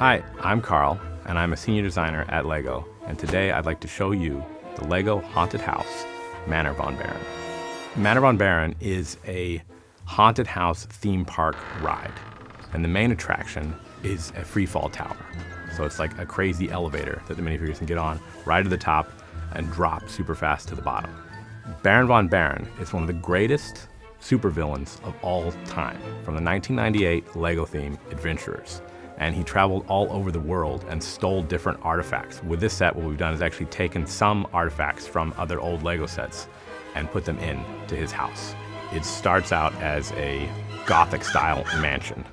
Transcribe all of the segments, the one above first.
Hi, I'm Carl, and I'm a senior designer at LEGO, and today I'd like to show you the LEGO Haunted House, Manor von Baron. Manor von Baron is a haunted house theme park ride, and the main attraction is a freefall tower. So it's like a crazy elevator that the minifigures can get on, right to the top, and drop super fast to the bottom. Baron von Baron is one of the greatest supervillains of all time, from the 1998 LEGO theme Adventurers. And he traveled all over the world and stole different artifacts. With this set, what we've done is actually taken some artifacts from other old LEGO sets and put them into his house. It starts out as a Gothic-style mansion,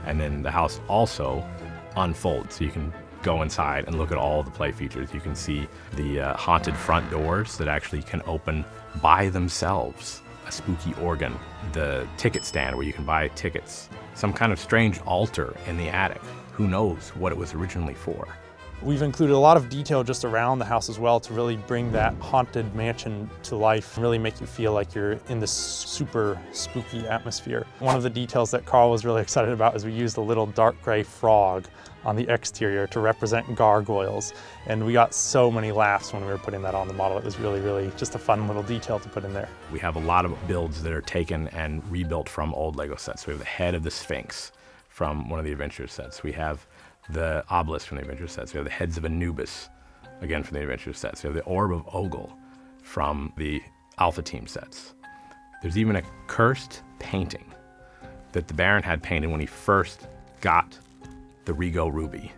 and then the house also unfolds, so you can go inside and look at all the play features. You can see the haunted front doors that actually can open by themselves, a spooky organ, the ticket stand where you can buy tickets, some kind of strange altar in the attic. Who knows what it was originally for? We've included a lot of detail just around the house as well to really bring that haunted mansion to life and really make you feel like you're in this super spooky atmosphere. One of the details that Carl was really excited about is we used a little dark gray frog on the exterior to represent gargoyles. And we got so many laughs when we were putting that on the model. It was really just a fun little detail to put in there. We have a lot of builds that are taken and rebuilt from old LEGO sets. We have the head of the Sphinx from one of the Adventure sets. We have the obelisk from the Adventure sets. We have the heads of Anubis, again from the Adventure sets. We have the orb of Ogle from the Alpha Team sets. There's even a cursed painting that the Baron had painted when he first got the Rigo Ruby.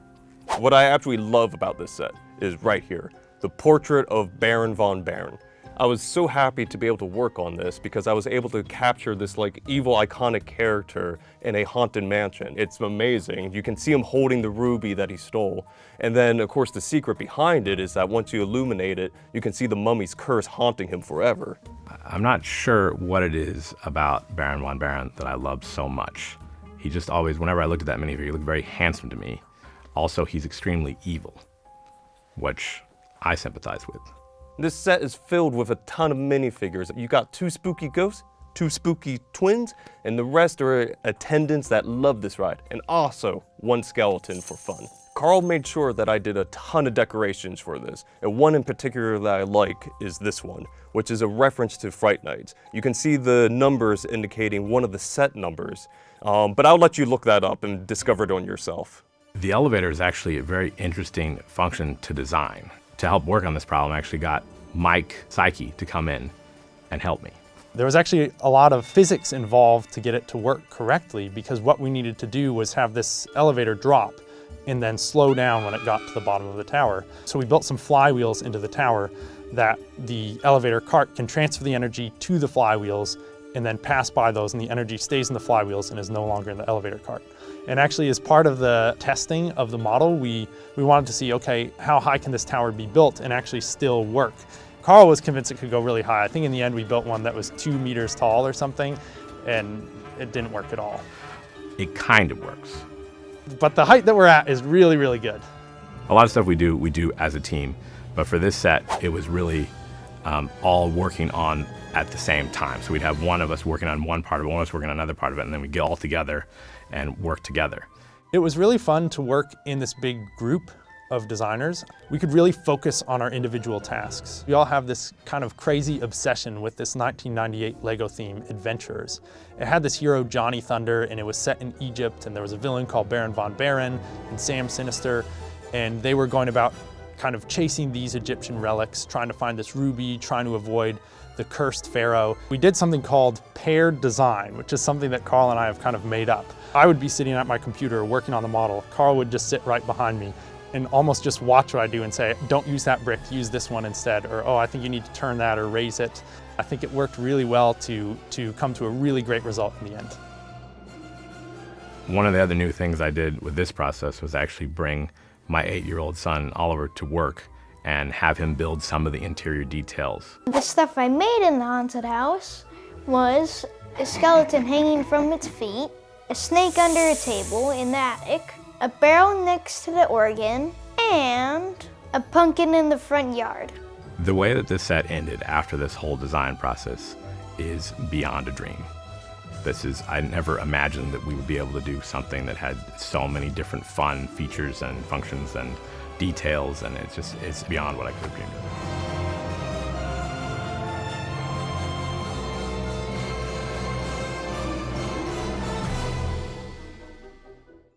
What I absolutely love about this set is right here, the portrait of Baron von Baron. I was so happy to be able to work on this because I was able to capture this like evil iconic character in a haunted mansion. It's amazing. You can see him holding the ruby that he stole. And then of course the secret behind it is that once you illuminate it, you can see the mummy's curse haunting him forever. I'm not sure what it is about Baron von Baron that I love so much. He just always, whenever I looked at that minifigure, he looked very handsome to me. Also, he's extremely evil, which I sympathize with. This set is filled with a ton of minifigures. You got 2 spooky ghosts, 2 spooky twins, and the rest are attendants that love this ride, and also 1 skeleton for fun. Carl made sure that I did a ton of decorations for this, and one in particular that I like is this one, which is a reference to Fright Nights. You can see the numbers indicating one of the set numbers, but I'll let you look that up and discover it on yourself. The elevator is actually a very interesting function to design. To help work on this problem, I actually got Mike Psyche to come in and help me. There was actually a lot of physics involved to get it to work correctly, because what we needed to do was have this elevator drop and then slow down when it got to the bottom of the tower. So we built some flywheels into the tower that the elevator cart can transfer the energy to the flywheels and then pass by those, and the energy stays in the flywheels and is no longer in the elevator cart. And actually, as part of the testing of the model, we wanted to see, okay, how high can this tower be built and actually still work? Carl was convinced it could go really high. I think in the end we built one that was 2 meters tall or something, and it didn't work at all. It kind of works. But the height that we're at is really good. A lot of stuff we do as a team, but for this set, it was really all working on at the same time. So we'd have one of us working on one part of it, one of us working on another part of it, and then we'd get all together and work together. It was really fun to work in this big group of designers. We could really focus on our individual tasks. We all have this kind of crazy obsession with this 1998 LEGO theme, Adventurers. It had this hero, Johnny Thunder, and it was set in Egypt, and there was a villain called Baron von Baron and Sam Sinister, and they were going about kind of chasing these Egyptian relics, trying to find this ruby, trying to avoid the cursed pharaoh. We did something called paired design, which is something that Carl and I have kind of made up. I would be sitting at my computer working on the model. Carl would just sit right behind me and almost just watch what I do and say, don't use that brick, use this one instead, or oh, I think you need to turn that or raise it. I think it worked really well to come to a really great result in the end. One of the other new things I did with this process was actually bring my 8-year-old son, Oliver, to work and have him build some of the interior details. The stuff I made in the haunted house was a skeleton hanging from its feet, a snake under a table in the attic, a barrel next to the organ, and a pumpkin in the front yard. The way that this set ended after this whole design process is beyond a dream. I never imagined that we would be able to do something that had so many different fun features and functions and details, and it's beyond what I could have dreamed of.